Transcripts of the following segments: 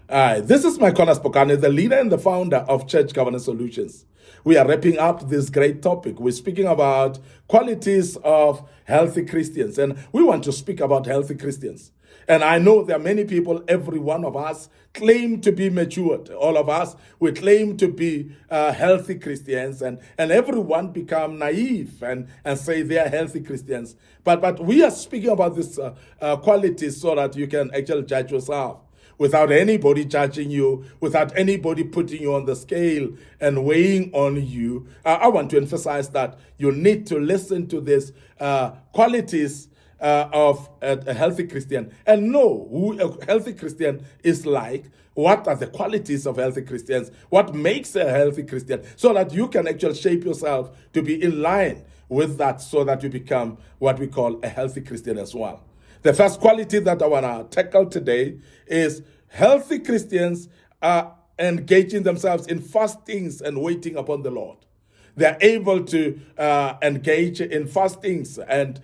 This is Micornus Phokane, the leader and the founder of Church Governance Solutions. We are wrapping up this great topic. We're speaking about qualities of healthy Christians, and we want to speak about healthy Christians. And I know there are many people, every one of us, claim to be matured. All of us, we claim to be healthy Christians, and everyone become naive and say they are healthy Christians. But we are speaking about these qualities so that you can actually judge yourself without anybody judging you, without anybody putting you on the scale and weighing on you. I want to emphasize that you need to listen to these qualities of a healthy Christian and know who a healthy Christian is like. What are the qualities of healthy Christians? What makes a healthy Christian? So that you can actually shape yourself to be in line with that, so that you become what we call a healthy Christian as well. The first quality that I want to tackle today is healthy Christians are engaging themselves in fastings and waiting upon the Lord. They're able to engage in fastings and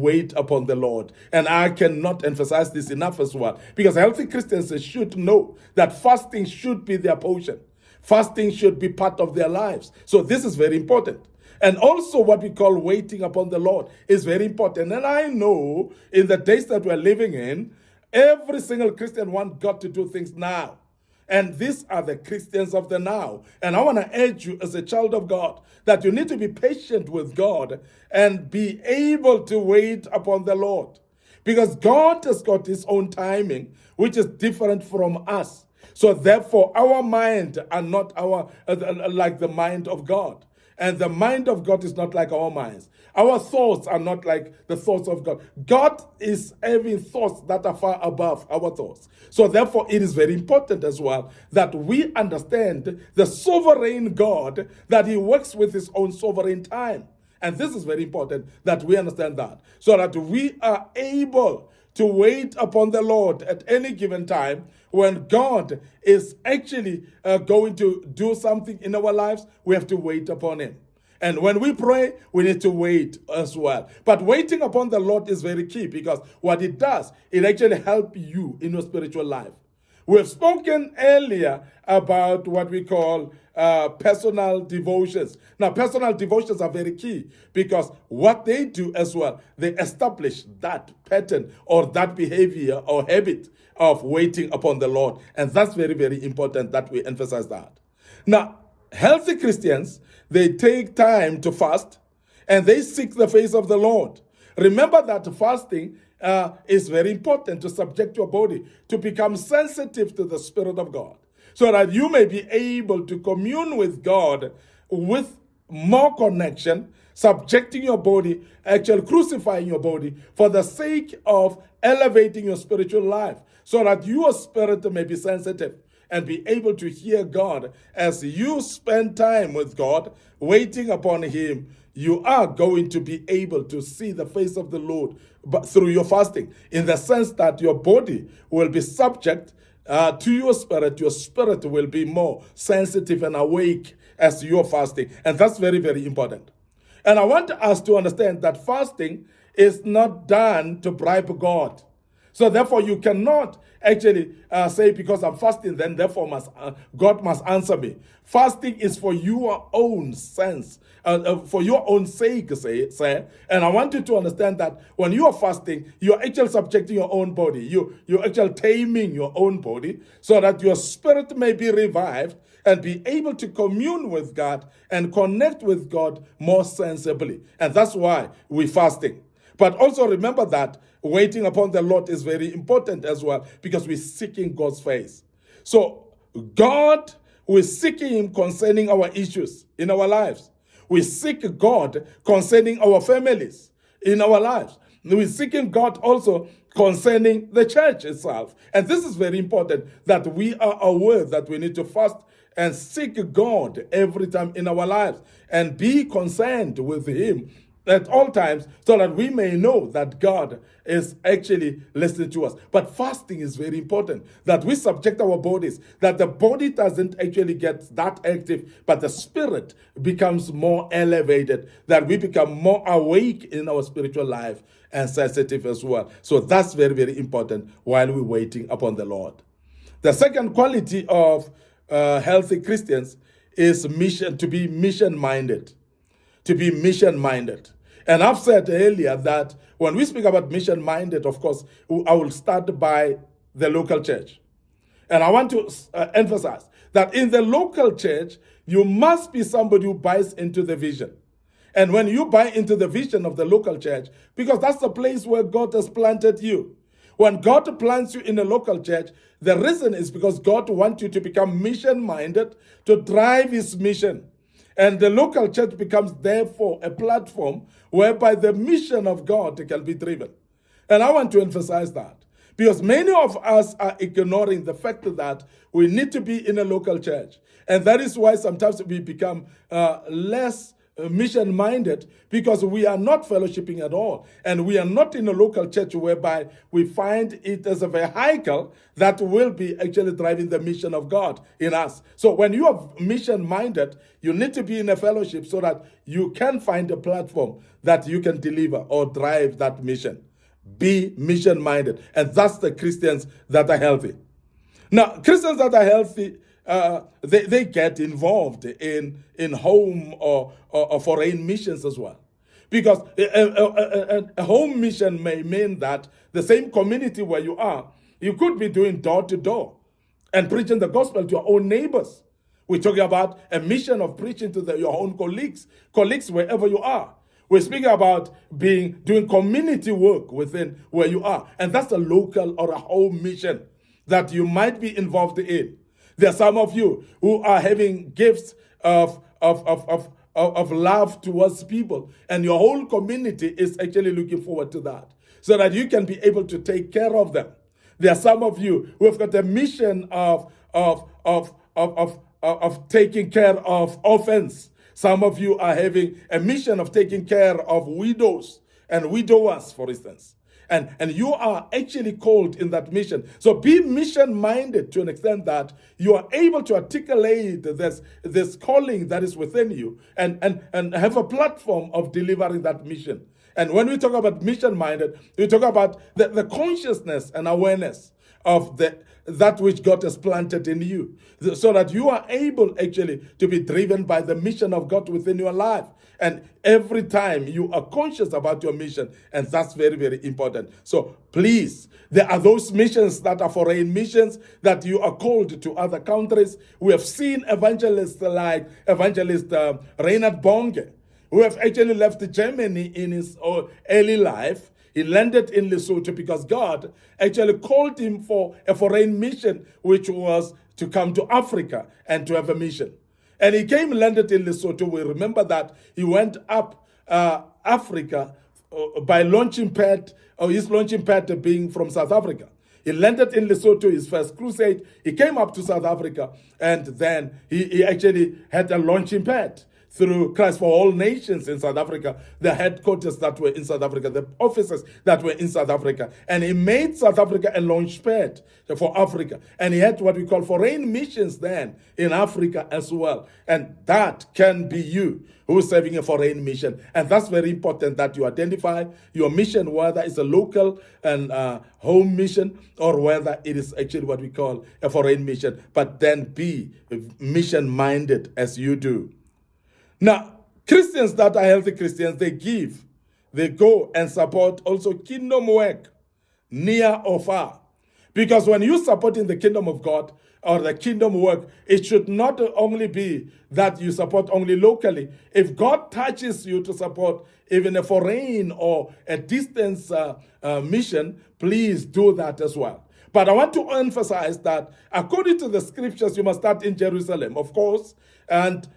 wait upon the Lord. And I cannot emphasize this enough as well, because healthy Christians should know that fasting should be their portion. Fasting should be part of their lives. So this is very important. And also what we call waiting upon the Lord is very important. And I know in the days that we're living in, every single Christian wants God to do things now. And these are the Christians of the now. And I want to urge you as a child of God that you need to be patient with God and be able to wait upon the Lord. Because God has got his own timing, which is different from us. So therefore, our mind are not like the mind of God. And the mind of God is not like our minds. Our thoughts are not like the thoughts of God. God is having thoughts that are far above our thoughts. So therefore, it is very important as well that we understand the sovereign God, that he works with his own sovereign time. And this is very important that we understand that, so that we are able to wait upon the Lord at any given time. When God is actually going to do something in our lives, we have to wait upon him. And when we pray, we need to wait as well. But waiting upon the Lord is very key, because what it does, it actually helps you in your spiritual life. We have spoken earlier about what we call personal devotions. Now, personal devotions are very key, because what they do as well, they establish that pattern or that behavior or habit of waiting upon the Lord. And that's very, very important that we emphasize that. Now, healthy Christians, they take time to fast and they seek the face of the Lord. Remember that fasting is very important to subject your body to become sensitive to the Spirit of God, so that you may be able to commune with God with more connection, subjecting your body, actually crucifying your body for the sake of elevating your spiritual life, so that your spirit may be sensitive and be able to hear God. As you spend time with God, waiting upon him, you are going to be able to see the face of the Lord through your fasting, in the sense that your body will be subject to your spirit. Your spirit will be more sensitive and awake as you're fasting. And that's very, very important. And I want us to understand that fasting is not done to bribe God. So therefore, you cannot actually say, because I'm fasting, then therefore God must answer me. Fasting is for your own sense, for your own sake, say. And I want you to understand that when you are fasting, you're actually subjecting your own body. You're actually taming your own body, so that your spirit may be revived and be able to commune with God and connect with God more sensibly. And that's why we're fasting. But also remember that waiting upon the Lord is very important as well, because we're seeking God's face. So God, we're seeking him concerning our issues in our lives. We seek God concerning our families in our lives. We're seeking God also concerning the church itself. And this is very important, that we are aware that we need to fast and seek God every time in our lives and be concerned with him at all times, so that we may know that God is actually listening to us. But fasting is very important, that we subject our bodies, that the body doesn't actually get that active, but the spirit becomes more elevated, that we become more awake in our spiritual life and sensitive as well. So that's very, very important while we're waiting upon the Lord. The second quality of healthy Christians is mission, to be mission-minded. To be mission-minded. And I've said earlier that when we speak about mission-minded, of course, I will start by the local church. And I want to emphasize that in the local church, you must be somebody who buys into the vision. And when you buy into the vision of the local church, because that's the place where God has planted you. When God plants you in a local church, the reason is because God wants you to become mission-minded, to drive his mission. And the local church becomes, therefore, a platform whereby the mission of God can be driven. And I want to emphasize that, because many of us are ignoring the fact that we need to be in a local church. And that is why sometimes we become less mission-minded, because we are not fellowshipping at all. And we are not in a local church whereby we find it as a vehicle that will be actually driving the mission of God in us. So when you are mission-minded, you need to be in a fellowship so that you can find a platform that you can deliver or drive that mission. Be mission-minded. And that's the Christians that are healthy. Now, Christians that are healthy, they get involved in home or foreign missions as well. Because a home mission may mean that the same community where you are, you could be doing door to door and preaching the gospel to your own neighbors. We're talking about a mission of preaching to your own colleagues wherever you are. We're speaking about doing community work within where you are. And that's a local or a home mission that you might be involved in. There are some of you who are having gifts of love towards people, and your whole community is actually looking forward to that, so that you can be able to take care of them. There are some of you who have got a mission of taking care of orphans. Some of you are having a mission of taking care of widows and widowers, for instance. And you are actually called in that mission. So be mission-minded to an extent that you are able to articulate this calling that is within you and have a platform of delivering that mission. And when we talk about mission-minded, we talk about the consciousness and awareness of that which God has planted in you, so that you are able actually to be driven by the mission of God within your life. And every time you are conscious about your mission, and that's very, very important. So please, there are those missions that are foreign missions that you are called to other countries. We have seen evangelists like Evangelist Reinhard Bonke, who have actually left Germany in his early life. He landed in Lesotho because God actually called him for a foreign mission, which was to come to Africa and to have a mission. And he landed in Lesotho. We remember that he went up Africa by launching pad, or his launching pad being from South Africa. He landed in Lesotho, his first crusade. He came up to South Africa, and then he actually had a launching pad through Christ for All Nations in South Africa, the headquarters that were in South Africa, the offices that were in South Africa. And he made South Africa a launch pad for Africa. And he had what we call foreign missions then in Africa as well. And that can be you who is serving a foreign mission. And that's very important, that you identify your mission, whether it's a local and home mission or whether it is actually what we call a foreign mission. But then be mission-minded as you do. Now, Christians that are healthy Christians, they go and support also kingdom work, near or far. Because when you support in the kingdom of God or the kingdom work, it should not only be that you support only locally. If God touches you to support even a foreign or a distance mission, please do that as well. But I want to emphasize that according to the scriptures, you must start in Jerusalem, of course, and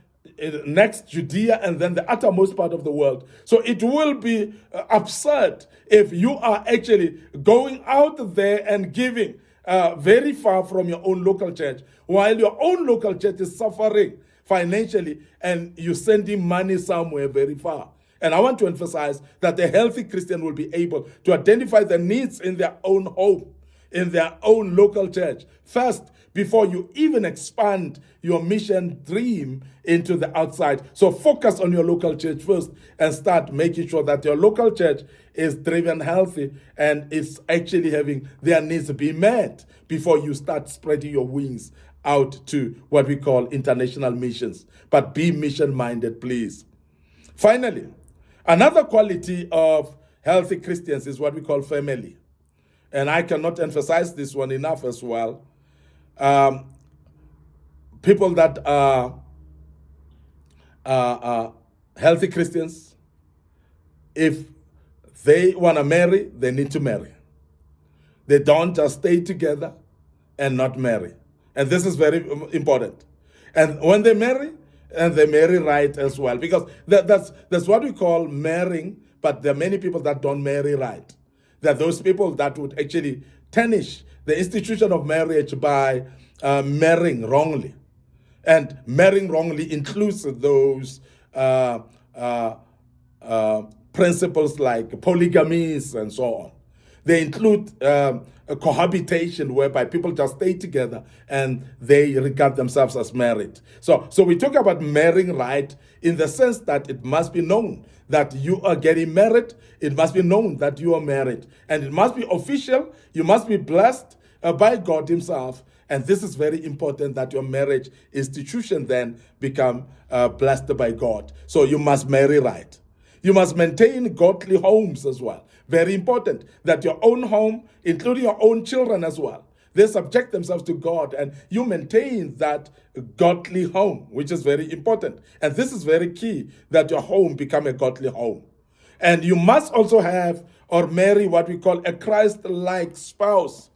next Judea, and then the uttermost part of the world. So it will be absurd if you are actually going out there and giving very far from your own local church, while your own local church is suffering financially and you're sending money somewhere very far. And I want to emphasize that a healthy Christian will be able to identify the needs in their own home. in their own local church first, before you even expand your mission dream into the outside. So focus on your local church first and start making sure that your local church is driven healthy and it's actually having their needs be met before you start spreading your wings out to what we call international missions. But be mission-minded, please. Finally, another quality of healthy Christians is what we call family. And I cannot emphasize this one enough as well. People that are healthy Christians, if they want to marry, they need to marry. They don't just stay together and not marry. And this is very important. And when they marry, and they marry right as well. Because that's what we call marrying, but there are many people that don't marry right. There are those people that would actually tarnish the institution of marriage by marrying wrongly. And marrying wrongly includes those principles like polygamies and so on. They include a cohabitation whereby people just stay together and they regard themselves as married. So we talk about marrying right in the sense that it must be known that you are getting married. It must be known that you are married. And it must be official. You must be blessed by God himself. And this is very important, that your marriage institution then become blessed by God. So you must marry right. You must maintain godly homes as well. Very important that your own home, including your own children as well, they subject themselves to God and you maintain that godly home, which is very important. And this is very key, that your home become a godly home. And you must also have or marry what we call a Christ-like spouse.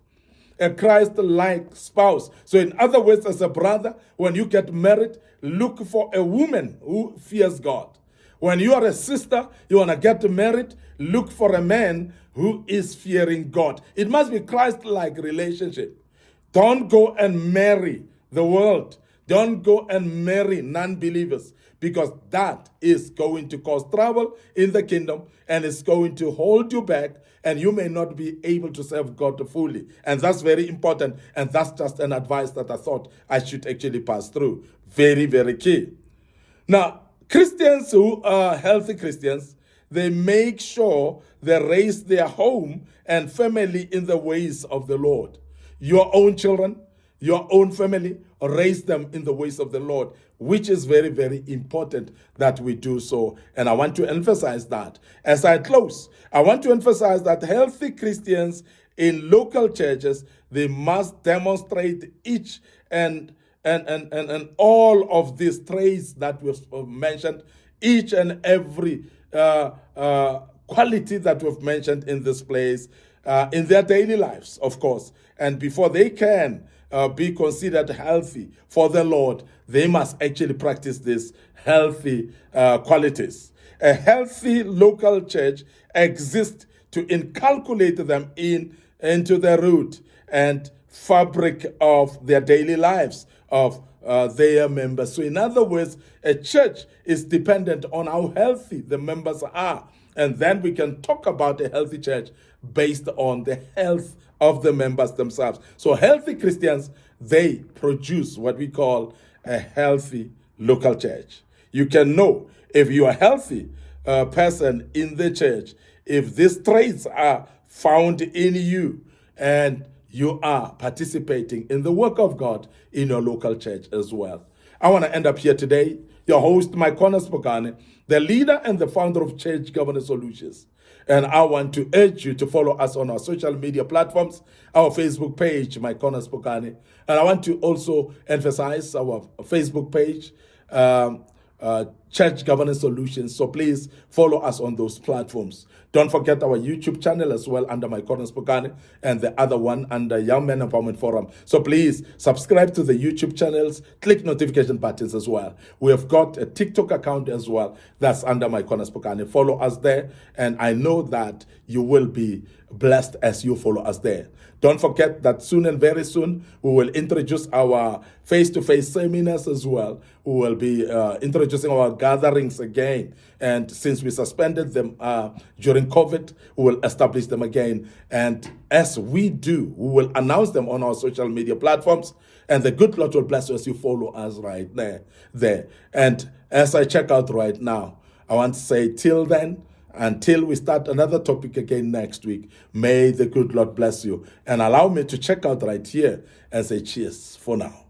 A Christ-like spouse. So in other words, as a brother, when you get married, look for a woman who fears God. When you are a sister, you want to get married, look for a man who is fearing God. It must be Christ-like relationship. Don't go and marry the world. Don't go and marry non-believers, because that is going to cause trouble in the kingdom and it's going to hold you back, and you may not be able to serve God fully. And that's very important. And that's just an advice that I thought I should actually pass through. Very, very key. Now, Christians who are healthy Christians, they make sure they raise their home and family in the ways of the Lord. Your own children, your own family, raise them in the ways of the Lord, which is very, very important that we do so. And I want to emphasize that. As I close, I want to emphasize that healthy Christians in local churches, they must demonstrate each and all of these traits that we've mentioned, each and every quality that we've mentioned in this place, in their daily lives, of course. And before they can be considered healthy for the Lord, they must actually practice these healthy qualities. A healthy local church exists to inculcate them into the root and fabric of their daily lives, of their members. So in other words, a church is dependent on how healthy the members are. And then we can talk about a healthy church based on the health of the members themselves. So healthy Christians, they produce what we call a healthy local church. You can know if you are a healthy person in the church, if these traits are found in you and you are participating in the work of God in your local church as well. I want to end up here today. Your host, Micornus Phokane, the leader and the founder of Church Governance Solutions. And I want to urge you to follow us on our social media platforms, our Facebook page, Micornus Phokane. And I want to also emphasize our Facebook page, Church Governance Solutions. So please follow us on those platforms. Don't forget our YouTube channel as well under Micornus Phokane, and the other one under Young Men Empowerment Forum. So please subscribe to the YouTube channels, click notification buttons as well. We have got a TikTok account as well that's under Micornus Phokane. Follow us there, and I know that you will be blessed as you follow us there. Don't forget that soon and very soon, we will introduce our face-to-face seminars as well. We will be introducing our gatherings again. And since we suspended them during during COVID, we will establish them again. And as we do, we will announce them on our social media platforms. And the good Lord will bless you as you follow us right there. And as I check out right now, I want to say till then, until we start another topic again next week, may the good Lord bless you. And allow me to check out right here and say cheers for now.